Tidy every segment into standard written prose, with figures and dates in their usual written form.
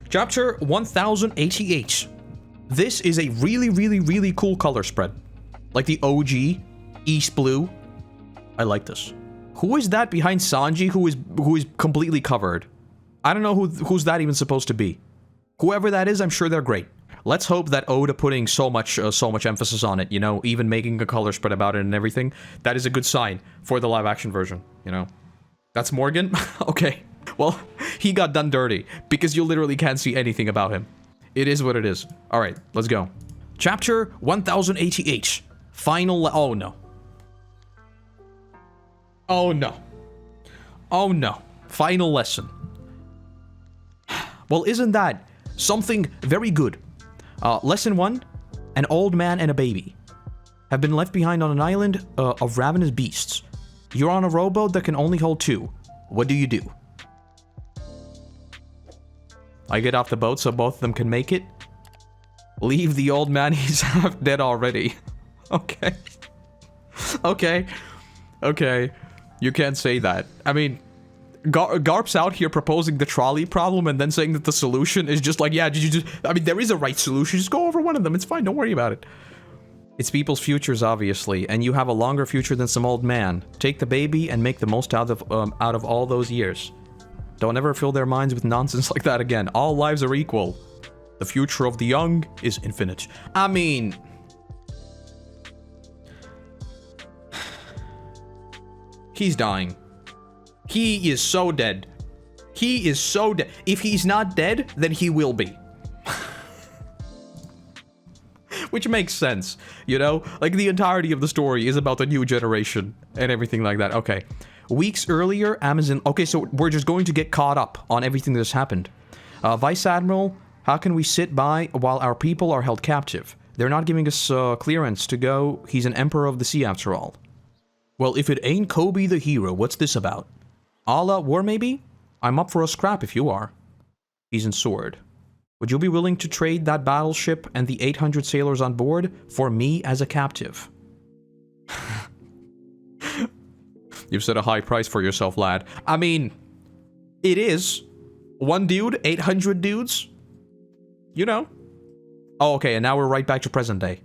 Chapter 1088. This is a really cool color spread. Like the OG East Blue. I like this. Who is that behind Sanji who is completely covered? I don't know who's that even supposed to be. Whoever that is, I'm sure they're great. Let's hope that Oda putting so much emphasis on it, you know, even making a color spread about it and everything, that is a good sign for the live action version, you know. That's Morgan? Okay. Well, he got done dirty because you literally can't see anything about him. It is what it is. All right, let's go. Chapter 1088. Final. Oh no. Oh no. Oh no. Final lesson. Well, isn't that something very good? Lesson 1. An old man and a baby have been left behind on an island of ravenous beasts. You're on a rowboat that can only hold 2. What do you do? I get off the boat so both of them can make it. Leave the old man, he's half dead already. Okay. Okay. Okay. You can't say that. I mean, Garp's out here proposing the trolley problem and then saying that the solution is just like, yeah, I mean, there is a right solution. Just go over one of them. It's fine. Don't worry about it. It's people's futures, obviously, and you have a longer future than some old man. Take the baby and make the most out of all those years. Don't ever fill their minds with nonsense like that again. All lives are equal. The future of the young is infinite. I mean... He's dying. He is so dead. He is so dead. If he's not dead, then he will be. Which makes sense, you know? Like, the entirety of the story is about the new generation and everything like that. Okay. Weeks earlier, Amazon... Okay, so we're just going to get caught up on everything that's happened. Vice Admiral, how can we sit by while our people are held captive? They're not giving us clearance to go. He's an emperor of the sea after all. Well, if it ain't Koby the hero, what's this about? All-out war, maybe? I'm up for a scrap if you are. He's in Sword. Would you be willing to trade that battleship and the 800 sailors on board for me as a captive? You've set a high price for yourself, lad. I mean, it is. One dude, 800 dudes? You know. Oh, okay, and now we're right back to present day.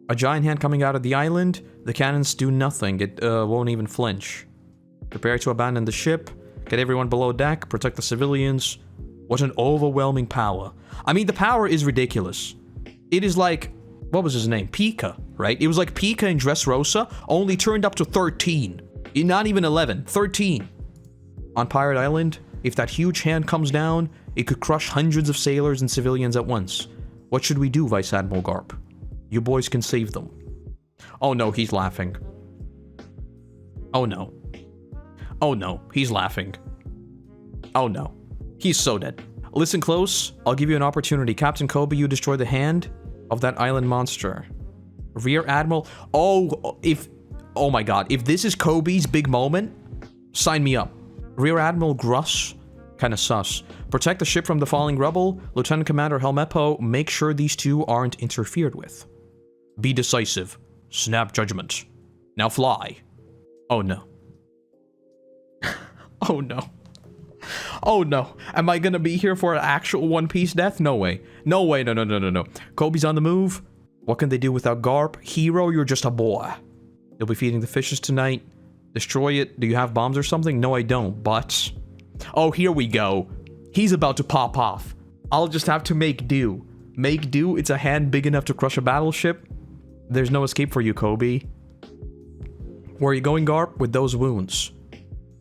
A giant hand coming out of the island. The cannons do nothing. It won't even flinch. Prepare to abandon the ship. Get everyone below deck. Protect the civilians. What an overwhelming power. I mean, the power is ridiculous. It is like... What was his name? Pika, right? It was like Pika in Dressrosa, only turned up to 13. Not even 11. 13. On Pirate Island, if that huge hand comes down, it could crush hundreds of sailors and civilians at once. What should we do, Vice Admiral Garp? You boys can save them. Oh no, he's laughing. Oh no. Oh no, he's laughing. Oh no. He's so dead. Listen close. I'll give you an opportunity. Captain Koby, you destroy the hand of that island monster. Rear Admiral. Oh, if... Oh my god. If this is Koby's big moment, sign me up. Rear Admiral Gruss. Kinda sus. Protect the ship from the falling rubble. Lieutenant Commander Helmeppo, make sure these two aren't interfered with. Be decisive. Snap judgment. Now fly. Oh no. Oh no. Oh no. Am I gonna be here for an actual One Piece death? No way. No way. No. Koby's on the move. What can they do without Garp? Hero, you're just a boy. You'll be feeding the fishes tonight. Destroy it. Do you have bombs or something? No, I don't, but... Oh, here we go. He's about to pop off. I'll just have to make do. Make do? It's a hand big enough to crush a battleship? There's no escape for you, Koby. Where are you going, Garp, with those wounds?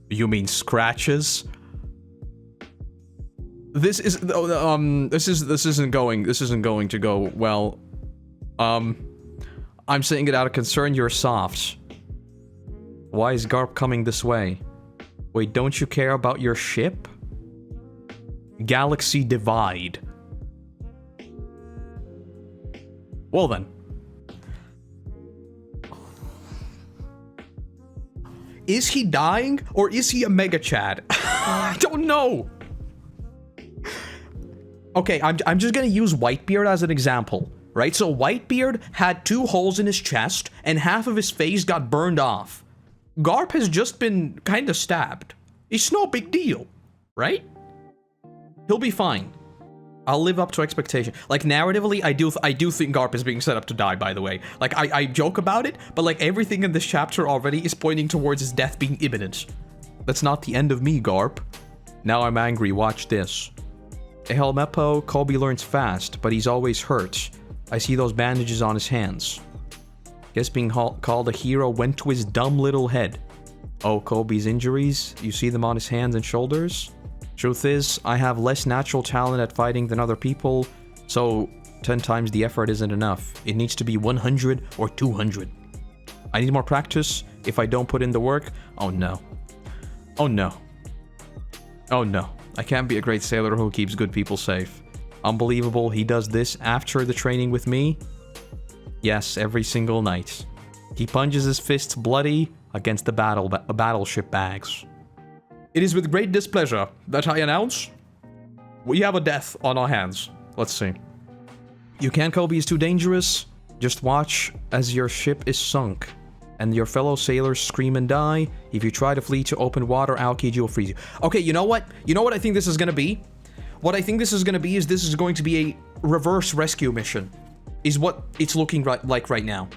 You mean scratches? This is this isn't going to go well. I'm saying it out of concern. You're soft. Why is Garp coming this way? Wait, don't you care about your ship? Galaxy divide. Well then. Is he dying or is he a mega Chad? I don't know. Okay, I'm just gonna use Whitebeard as an example, right? So Whitebeard had 2 holes in his chest and half of his face got burned off. Garp has just been kind of stabbed. It's no big deal, right? He'll be fine. I'll live up to expectation. Like, narratively, I do think Garp is being set up to die, by the way. Like, I joke about it, but like, everything in this chapter already is pointing towards his death being imminent. That's not the end of me, Garp. Now I'm angry, watch this. Helmeppo, Koby learns fast, but he's always hurt. I see those bandages on his hands. Guess being called a hero went to his dumb little head. Oh, Koby's injuries? You see them on his hands and shoulders? Truth is, I have less natural talent at fighting than other people, so 10 times the effort isn't enough. It needs to be 100 or 200. I need more practice. If I don't put in the work, oh no. Oh no. Oh no. I can't be a great sailor who keeps good people safe. Unbelievable, he does this after the training with me? Yes, every single night. He punches his fists bloody against the battleship bags. It is with great displeasure that I announce we have a death on our hands. Let's see. You can't, Koby is too dangerous. Just watch as your ship is sunk and your fellow sailors scream and die. If you try to flee to open water, Aokiji will freeze you. Okay, you know what? You know what I think this is gonna be? What I think this is gonna be is this is going to be a reverse rescue mission. Is what it's looking like right now.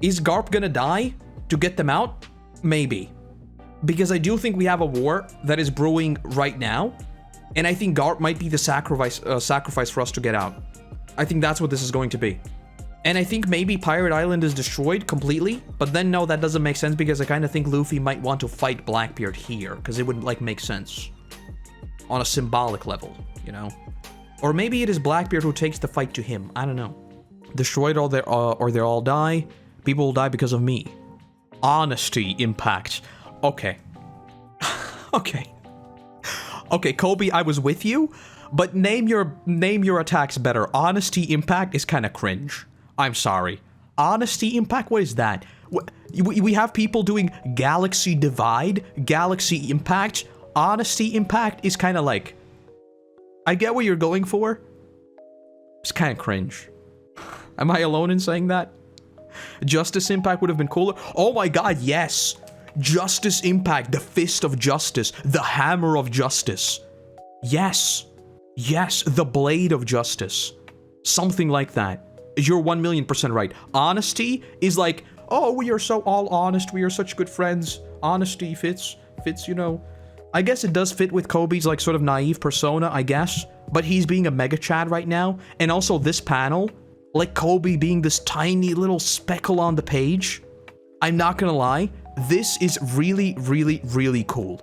Is Garp gonna die to get them out? Maybe. Because I do think we have a war that is brewing right now, and I think Garp might be the sacrifice for us to get out. I think that's what this is going to be. And I think maybe Pirate Island is destroyed completely, but then no, that doesn't make sense because I kind of think Luffy might want to fight Blackbeard here, because it would like make sense. On a symbolic level, you know? Or maybe it is Blackbeard who takes the fight to him, I don't know. Destroyed or they all die, people will die because of me. Honesty impact. Okay. Okay. Okay, Koby, I was with you, but name your attacks better. Honesty impact is kind of cringe. I'm sorry. Honesty impact? What is that? We have people doing galaxy divide, galaxy impact. Honesty impact is kind of like... I get what you're going for. It's kind of cringe. Am I alone in saying that? Justice impact would have been cooler. Oh my god, yes! Justice impact, the fist of justice, the hammer of justice. Yes. Yes, the blade of justice. Something like that. You're 1,000,000% right. Honesty is like, oh, we are so all honest, we are such good friends. Honesty fits, you know. I guess it does fit with Koby's like sort of naive persona, I guess. But he's being a mega chad right now. And also this panel, like Koby being this tiny little speckle on the page. I'm not gonna lie, this is really, really, really cool.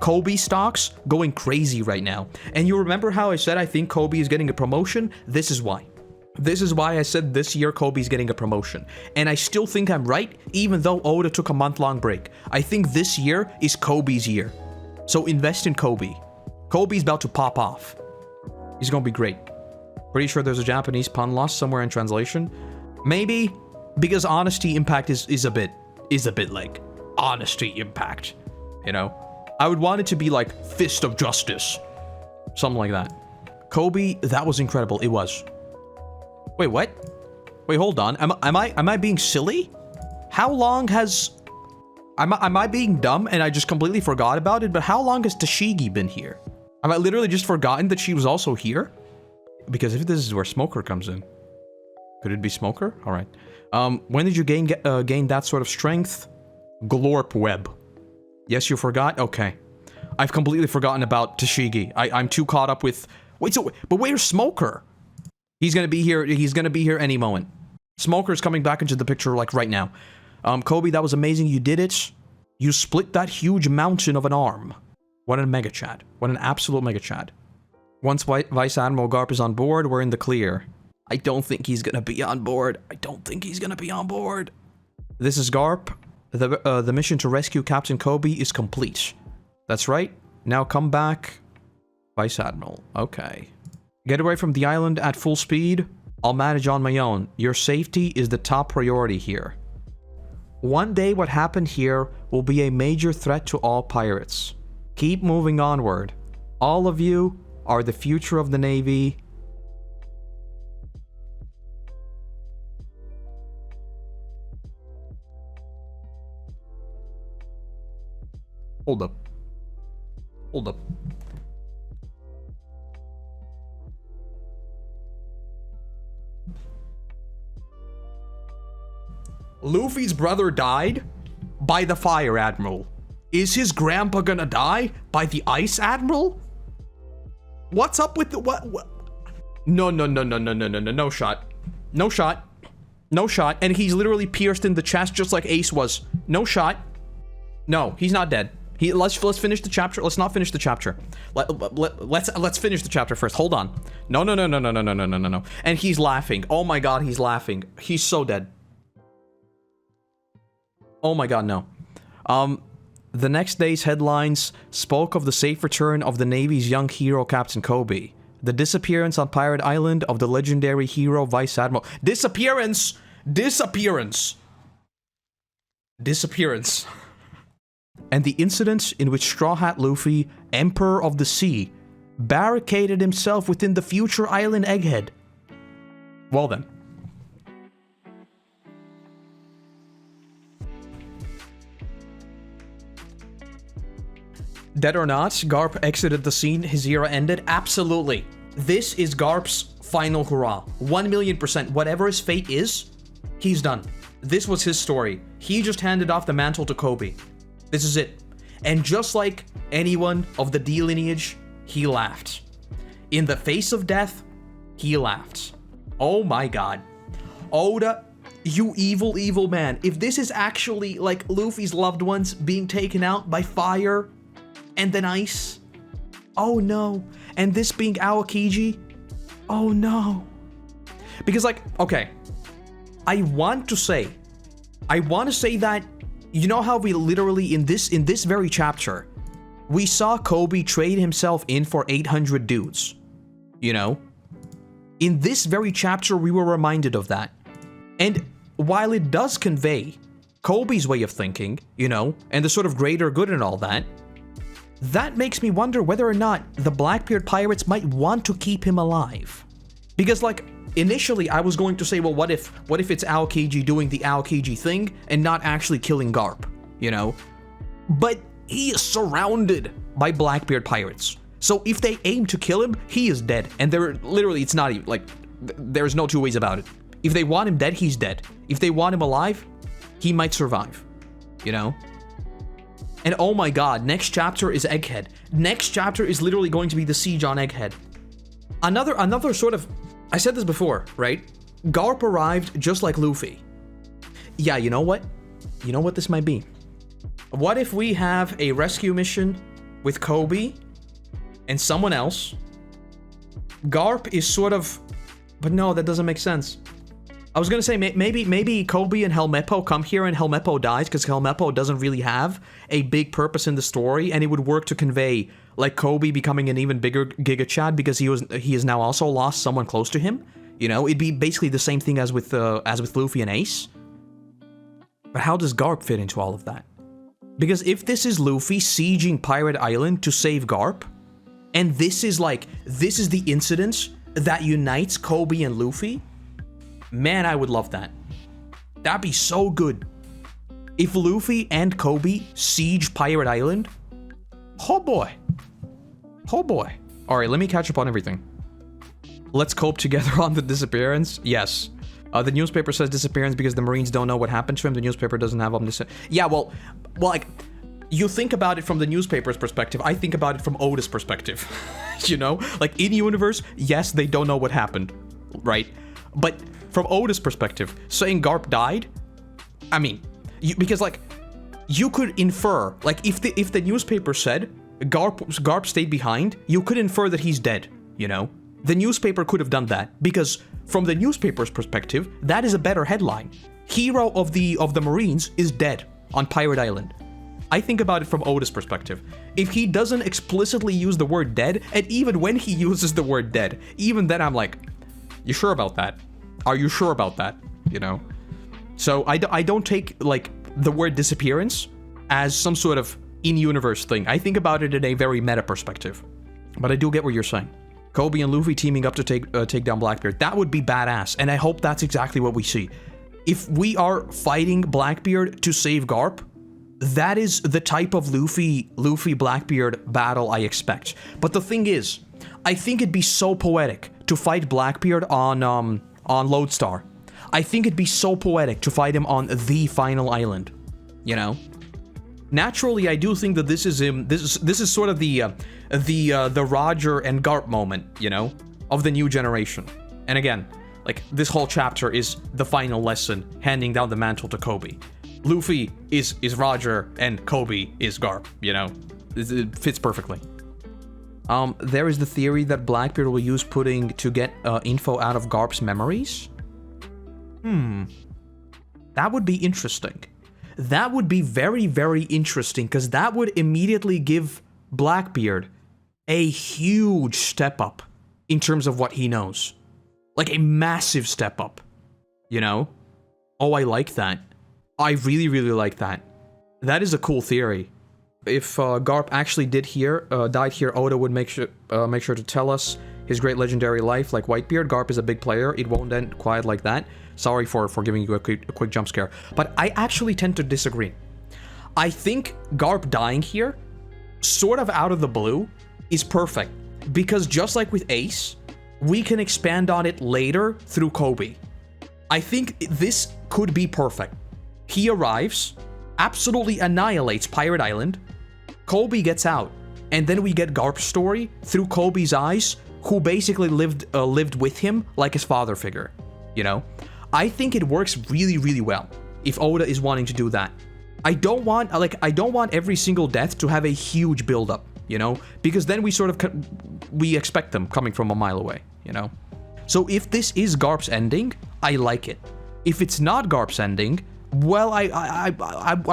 Koby stocks going crazy right now. And you remember how I said I think Koby is getting a promotion? This is why. This is why I said this year Koby's getting a promotion. And I still think I'm right, even though Oda took a month-long break. I think this year is Koby's year. So invest in Koby. Koby's about to pop off. He's gonna be great. Pretty sure there's a Japanese pun lost somewhere in translation. Maybe because honesty impact is a bit like honesty impact, you know? I would want it to be like fist of justice. Something like that. Koby, that was incredible. It was. Wait, what? Wait, hold on. Am I being silly? How long has... Am I being dumb and I just completely forgot about it? But how long has Tashigi been here? Have I literally just forgotten that she was also here? Because if this is where Smoker comes in. Could it be Smoker? Alright. When did you gain that sort of strength? Glorp web. Yes, you forgot? Okay. I've completely forgotten about Tashigi. I'm too caught up with... Wait, so... But where's Smoker? He's gonna be here. He's gonna be here any moment. Smoker's coming back into the picture, like, right now. Koby, that was amazing. You did it. You split that huge mountain of an arm. What a mega chad. What an absolute mega chad. Once Vice Admiral Garp is on board, we're in the clear. I don't think he's gonna be on board. I don't think he's gonna be on board. This is Garp. The mission to rescue Captain Koby is complete. That's right. Now come back. Vice Admiral. Okay. Get away from the island at full speed. I'll manage on my own. Your safety is the top priority here. One day what happened here will be a major threat to all pirates. Keep moving onward. All of you are the future of the Navy. Hold up. Hold up. Luffy's brother died by the Fire Admiral. Is his grandpa gonna die by the Ice Admiral? What's up with the what? No, no, no, no, no, no, no, no, no shot. No shot. No shot. And he's literally pierced in the chest just like Ace was. No shot. No, he's not dead. Let's finish the chapter. Let's not finish the chapter. Let's finish the chapter first. Hold on. No, no, no, no, no, no, no, no, no, no. And he's laughing. Oh my god, he's laughing. He's so dead. Oh my god, no. The next day's headlines spoke of the safe return of the Navy's young hero, Captain Koby. The disappearance on Pirate Island of the legendary hero, Vice Admiral. Disappearance! Disappearance! Disappearance. And the incidents in which Straw Hat Luffy, Emperor of the Sea, barricaded himself within the future island Egghead. Well then. Dead or not, Garp exited the scene, his era ended. Absolutely. This is Garp's final hurrah. 1,000,000%. Whatever his fate is, he's done. This was his story. He just handed off the mantle to Koby. This is it. And just like anyone of the D lineage, he laughed. In the face of death, he laughed. Oh my god. Oda, you evil, evil man. If this is actually like Luffy's loved ones being taken out by fire and then ice, oh no. And this being Aokiji, oh no. Because like, okay, I want to say that, you know how we literally in this very chapter, we saw Koby trade himself in for 800 dudes, you know? In this very chapter, we were reminded of that. And while it does convey Koby's way of thinking, you know, and the sort of greater good and all that, that makes me wonder whether or not the Blackbeard pirates might want to keep him alive. Because like, initially I was going to say, well, what if it's Aokiji doing the Aokiji thing and not actually killing Garp, you know? But he is surrounded by Blackbeard pirates. So if they aim to kill him, he is dead. And they're literally, it's not even, like, there's no two ways about it. If they want him dead, he's dead. If they want him alive, he might survive, you know? And oh my god, next chapter is Egghead. Next chapter is literally going to be the siege on Egghead. Another sort of, I said this before, right? Garp arrived just like Luffy. Yeah, you know what? You know what this might be? What if we have a rescue mission with Koby and someone else? Garp is sort of, but no, that doesn't make sense. I was gonna say maybe Koby and Helmeppo come here and Helmeppo dies because Helmeppo doesn't really have a big purpose in the story, and it would work to convey like Koby becoming an even bigger Giga Chad because he has now also lost someone close to him. You know, it'd be basically the same thing as with Luffy and Ace. But how does Garp fit into all of that? Because if this is Luffy sieging Pirate Island to save Garp, and this is the incident that unites Koby and Luffy, man, I would love that. That'd be so good. If Luffy and Koby siege Pirate Island, oh boy. Oh boy. Alright, let me catch up on everything. Let's cope together on the disappearance. Yes. The newspaper says disappearance because the Marines don't know what happened to him. The newspaper doesn't have yeah, well, like, you think about it from the newspaper's perspective. I think about it from Oda's perspective. You know? Like, in universe, yes, they don't know what happened. Right? But from Oda's perspective, saying Garp died, I mean, because like, you could infer, like, if the newspaper said Garp stayed behind, you could infer that he's dead, you know? The newspaper could have done that, because from the newspaper's perspective, that is a better headline. Hero of the Marines is dead on Pirate Island. I think about it from Oda's perspective. If he doesn't explicitly use the word dead, and even when he uses the word dead, even then I'm like, you sure about that? Are you sure about that? You know? So I don't take, like, the word disappearance as some sort of in-universe thing. I think about it in a very meta perspective. But I do get what you're saying. Koby and Luffy teaming up to take down Blackbeard. That would be badass, and I hope that's exactly what we see. If we are fighting Blackbeard to save Garp, that is the type of Luffy-Blackbeard battle I expect. But the thing is, I think it'd be so poetic to fight Blackbeard on on Lodestar. I think it'd be so poetic to fight him on the final island, you know? Naturally, I do think that this is him. This is sort of the Roger and Garp moment, you know, of the new generation. And again, like, this whole chapter is the final lesson, handing down the mantle to Koby. Luffy is Roger and Koby is Garp, you know? It fits perfectly. There is the theory that Blackbeard will use pudding to get info out of Garp's memories. That would be interesting. That would be very, very interesting, because that would immediately give Blackbeard a huge step up in terms of what he knows. Like, a massive step up, you know? Oh, I like that. I really, really like that. That is a cool theory. If Garp actually died here, Oda would make sure to tell us his great legendary life, like Whitebeard. Garp is a big player. It won't end quite like that. Sorry for giving you a quick jump scare. But I actually tend to disagree. I think Garp dying here, sort of out of the blue, is perfect. Because just like with Ace, we can expand on it later through Koby. I think this could be perfect. He arrives, absolutely annihilates Pirate Island, Koby gets out, and then we get Garp's story through Koby's eyes, who basically lived with him like his father figure, you know? I think it works really, really well if Oda is wanting to do that. I don't want every single death to have a huge build-up, you know? Because then we expect them coming from a mile away, you know? So if this is Garp's ending, I like it. If it's not Garp's ending, well, I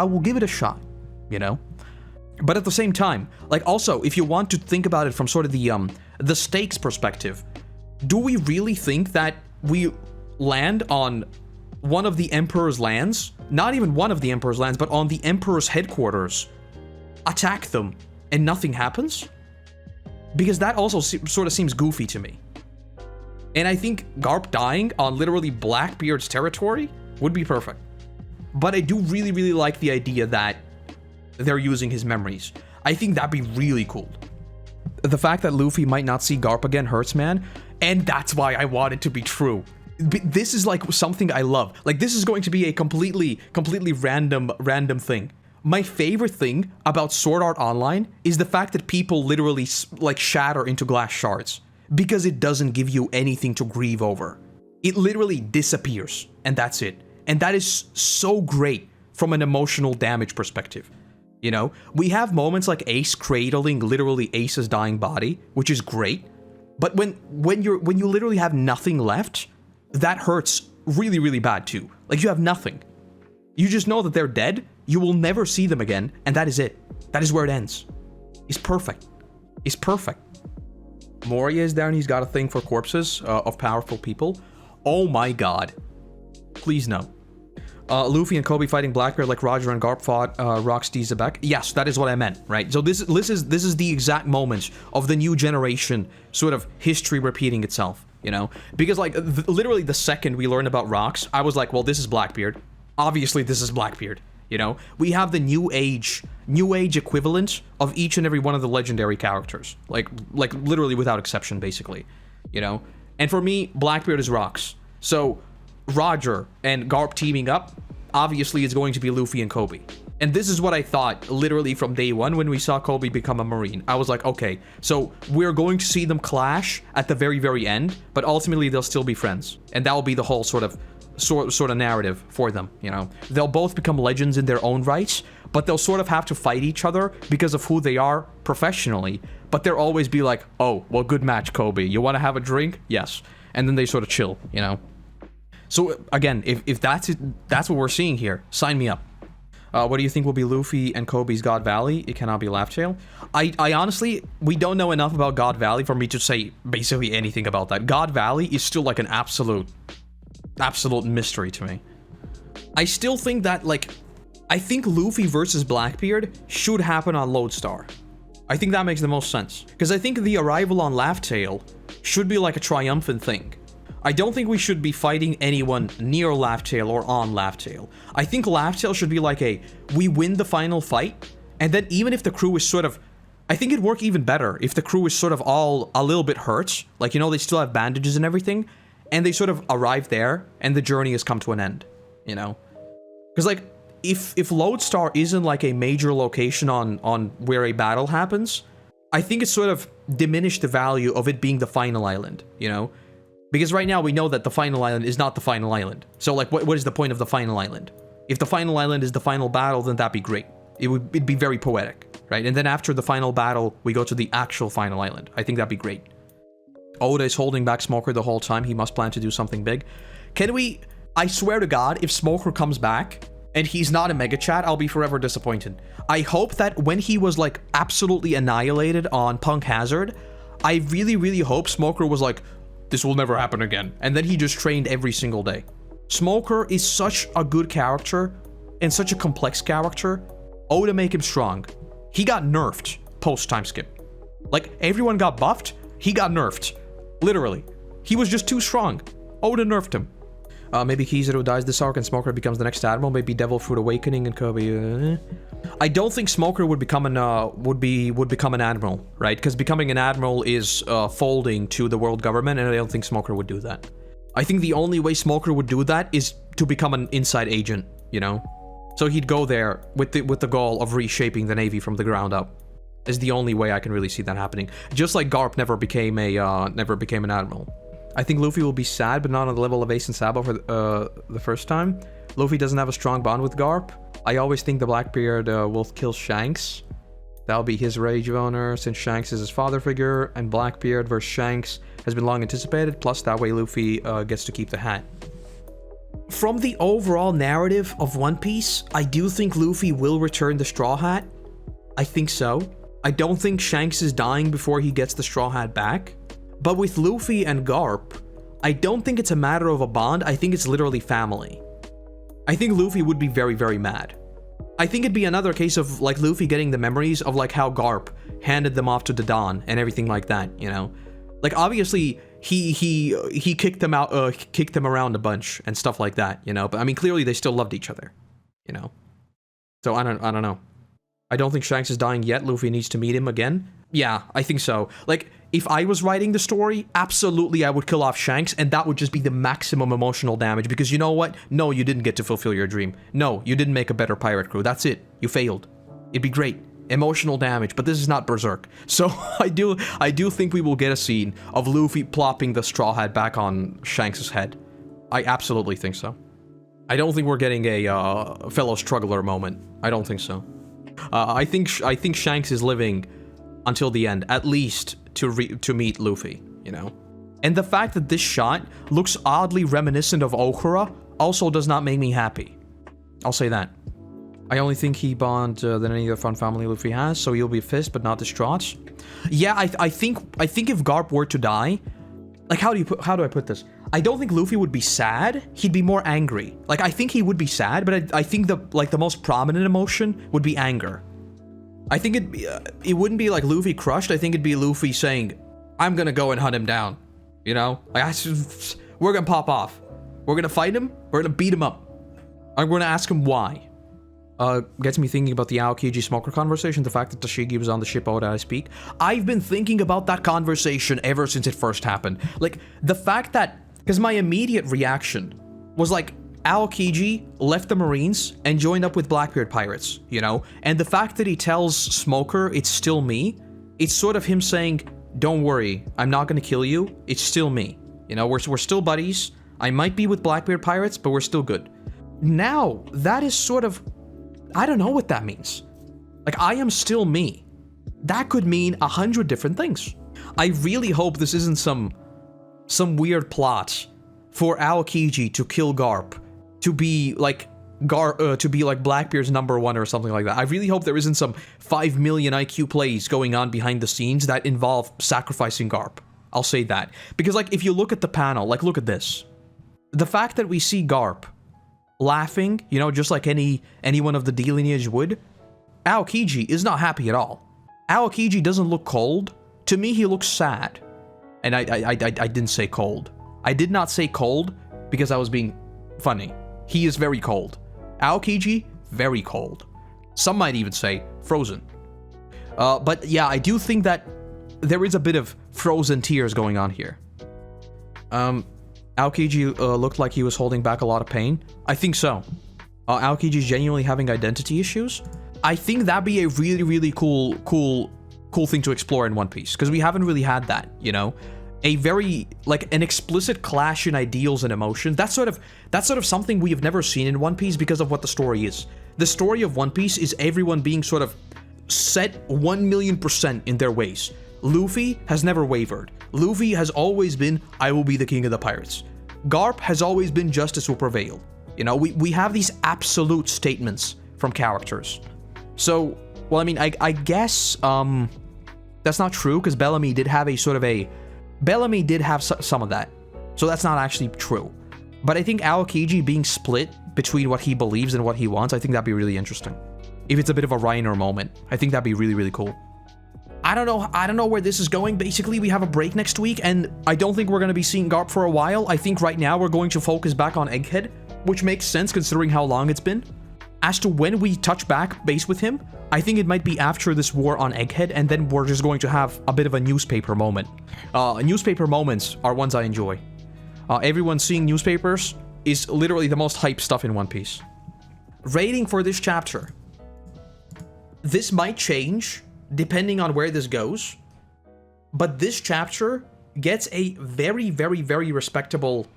will give it a shot, you know? But at the same time, like, also, if you want to think about it from sort of the stakes perspective, do we really think that we land on one of the Emperor's lands, not even one of the Emperor's lands, but on the Emperor's headquarters, attack them, and nothing happens? Because that also sort of seems goofy to me. And I think Garp dying on literally Blackbeard's territory would be perfect. But I do really, really like the idea that they're using his memories. I think that'd be really cool. The fact that Luffy might not see Garp again hurts, man. And that's why I want it to be true. This is like something I love. Like, this is going to be a completely random thing. My favorite thing about Sword Art Online is the fact that people literally, like, shatter into glass shards. Because it doesn't give you anything to grieve over. It literally disappears, and that's it. And that is so great from an emotional damage perspective. You know, we have moments like Ace cradling literally Ace's dying body, which is great. But when you literally have nothing left, that hurts really, really bad too. Like, you have nothing. You just know that they're dead, you will never see them again, and that is it. That is where it ends. It's perfect. It's perfect. Moria is down, he's got a thing for corpses of powerful people. Oh my god. Please no. Luffy and Koby fighting Blackbeard like Roger and Garp fought Rocksteady Zebek. Yes, that is what I meant, right? So this is the exact moment of the new generation sort of history repeating itself, you know? Because, like, literally the second we learned about Rocks, I was like, well, this is Blackbeard. Obviously, this is Blackbeard, you know? We have the new age equivalent of each and every one of the legendary characters. Like literally without exception, basically, you know? And for me, Blackbeard is Rocks. So Roger and Garp teaming up, obviously it's going to be Luffy and Koby. And this is what I thought literally from day one when we saw Koby become a Marine. I was like, okay, so we're going to see them clash at the very, very end, but ultimately they'll still be friends. And that will be the whole sort of narrative for them, you know? They'll both become legends in their own rights, but they'll sort of have to fight each other because of who they are professionally. But they'll always be like, oh, well, good match, Koby. You want to have a drink? Yes. And then they sort of chill, you know? So again, if that's it, that's what we're seeing here, sign me up. What do you think will be Luffy and Koby's Godvalley? It cannot be Laugh-Tale. I honestly, we don't know enough about Godvalley for me to say basically anything about that. Godvalley is still like an absolute mystery to me. I still think that, like, I think Luffy versus Blackbeard should happen on Lodestar. I think that makes the most sense. Because I think the arrival on Laugh-Tale should be like a triumphant thing. I don't think we should be fighting anyone near Laugh-Tale or on Laugh-Tale. I think Laugh-Tale should be like we win the final fight, and then even if the crew is sort of... I think it'd work even better if the crew is sort of all a little bit hurt. Like, you know, they still have bandages and everything. and they sort of arrive there, and the journey has come to an end, you know? Because, like, if Lodestar isn't, like, a major location on where a battle happens, I think it's sort of diminished the value of it being the final island, you know? Because right now we know that the final island is not the final island. So, like, what is the point of the final island? If the final island is the final battle, then that'd be great. It'd be very poetic, right? And then after the final battle, we go to the actual final island. I think that'd be great. Oda is holding back Smoker the whole time. He must plan to do something big. Can we... I swear to God, if Smoker comes back and he's not a Mega Chat, I'll be forever disappointed. I hope that when he was, like, absolutely annihilated on Punk Hazard, I really, really hope Smoker was like, this will never happen again. And then he just trained every single day. Smoker is such a good character and such a complex character. Oda make him strong. He got nerfed post-time skip. Like, everyone got buffed, he got nerfed. Literally. He was just too strong. Oda nerfed him. Maybe Kizaru dies this arc and Smoker becomes the next admiral. Maybe Devil Fruit Awakening and Koby. I don't think Smoker would become an admiral, right? Because becoming an admiral is folding to the world government, and I don't think Smoker would do that. I think the only way Smoker would do that is to become an inside agent, you know? So he'd go there with the goal of reshaping the Navy from the ground up. Is the only way I can really see that happening. Just like Garp never became an admiral. I think Luffy will be sad, but not on the level of Ace and Sabo for the first time. Luffy doesn't have a strong bond with Garp. I always think the Blackbeard will kill Shanks. That'll be his rage of honor, since Shanks is his father figure, and Blackbeard versus Shanks has been long anticipated, plus that way Luffy gets to keep the hat. From the overall narrative of One Piece, I do think Luffy will return the Straw Hat. I think so. I don't think Shanks is dying before he gets the Straw Hat back. But with Luffy and Garp, I don't think it's a matter of a bond, I think it's literally family. I think Luffy would be very, very mad. I think it'd be another case of, like, Luffy getting the memories of, like, how Garp handed them off to the Dawn and everything like that, you know? Like, obviously, he kicked them out, kicked them around a bunch and stuff like that, you know? But, I mean, clearly they still loved each other, you know? So, I don't know. I don't think Shanks is dying yet. Luffy needs to meet him again. Yeah, I think so. Like, if I was writing the story, absolutely I would kill off Shanks, and that would just be the maximum emotional damage, because you know what? No, you didn't get to fulfill your dream. No, you didn't make a better pirate crew. That's it. You failed. It'd be great. Emotional damage, but this is not Berserk. So, I do think we will get a scene of Luffy plopping the Straw Hat back on Shanks' head. I absolutely think so. I don't think we're getting a fellow struggler moment. I don't think so. I think Shanks is living until the end, at least to meet Luffy, you know? And the fact that this shot looks oddly reminiscent of Hoorah also does not make me happy. I'll say that. I only think he bond than any other fun family Luffy has, so he'll be pissed but not distraught. Yeah, I think if Garp were to die, like, how do I put this? I don't think Luffy would be sad. He'd be more angry. Like, I think he would be sad, but I think the most prominent emotion would be anger. I think it wouldn't be like Luffy crushed. I think it'd be Luffy saying, "I'm gonna go and hunt him down." You know, like, we're gonna pop off. We're gonna fight him. We're gonna beat him up. I'm gonna ask him why. Gets me thinking about the Aokiji Smoker conversation, the fact that Tashigi was on the ship Oda I speak. I've been thinking about that conversation ever since it first happened. Like, the fact that, because my immediate reaction was like, Aokiji left the Marines and joined up with Blackbeard pirates, you know? And the fact that he tells Smoker it's still me, it's sort of him saying, don't worry, I'm not gonna kill you, it's still me. You know, we're still buddies. I might be with Blackbeard pirates, but we're still good. Now, that is sort of, I don't know what that means. Like, I am still me. That could mean 100 different things. I really hope this isn't some weird plot for Aokiji to kill Garp, to be like Blackbeard's #1 or something like that. I really hope there isn't some 5 million IQ plays going on behind the scenes that involve sacrificing Garp. I'll say that. Because, like, if you look at the panel, like, look at this. The fact that we see Garp laughing, you know, just like anyone of the D lineage would, Aokiji is not happy at all. Aokiji doesn't look cold. To me, he looks sad. And I didn't say cold. I did not say cold because I was being funny. He is very cold. Aokiji, very cold. Some might even say frozen. But yeah, I do think that there is a bit of frozen tears going on here. Aokiji looked like he was holding back a lot of pain. I think so. Aokiji's genuinely having identity issues. I think that'd be a really, really cool thing to explore in One Piece, because we haven't really had that, you know? A very, like, an explicit clash in ideals and emotions. That's sort of something we have never seen in One Piece because of what the story is. The story of One Piece is everyone being sort of set 1,000,000% in their ways. Luffy has never wavered. Luffy has always been, I will be the king of the pirates. Garp has always been justice will prevail. You know, we have these absolute statements from characters. So, well, I mean, I guess, that's not true, because Bellamy did have Bellamy did have some of that. So that's not actually true. But I think Aokiji being split between what he believes and what he wants, I think that'd be really interesting. If it's a bit of a Reiner moment, I think that'd be really, really cool. I don't know where this is going. Basically, we have a break next week, and I don't think we're going to be seeing Garp for a while. I think right now we're going to focus back on Egghead, which makes sense considering how long it's been. As to when we touch back base with him, I think it might be after this war on Egghead, and then we're just going to have a bit of a newspaper moment. Newspaper moments are ones I enjoy. Everyone seeing newspapers is literally the most hype stuff in One Piece. Rating for this chapter. This might change depending on where this goes, but this chapter gets a very, very, very respectable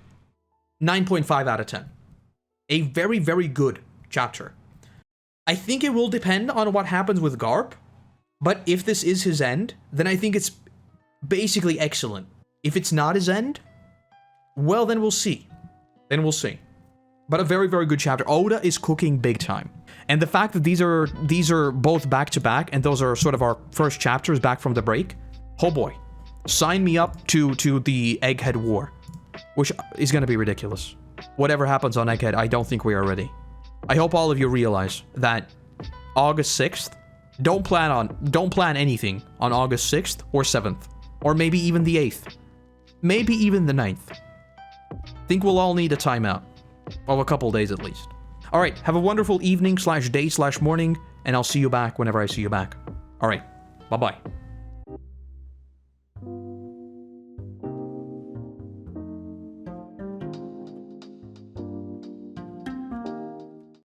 9.5 out of 10. A very, very good chapter. I think it will depend on what happens with Garp, but if this is his end, then I think it's basically excellent. If it's not his end, well, then we'll see. But a very, very good chapter. Oda is cooking big time. And the fact that these are both back-to-back, and those are sort of our first chapters back from the break, oh boy. Sign me up to the Egghead War, which is going to be ridiculous. Whatever happens on Egghead, I don't think we are ready. I hope all of you realize that August 6th, don't plan anything on August 6th or 7th, or maybe even the 8th, maybe even the 9th. Think we'll all need a timeout of a couple days at least. All right, have a wonderful evening /day/morning, and I'll see you back whenever I see you back. All right, bye-bye.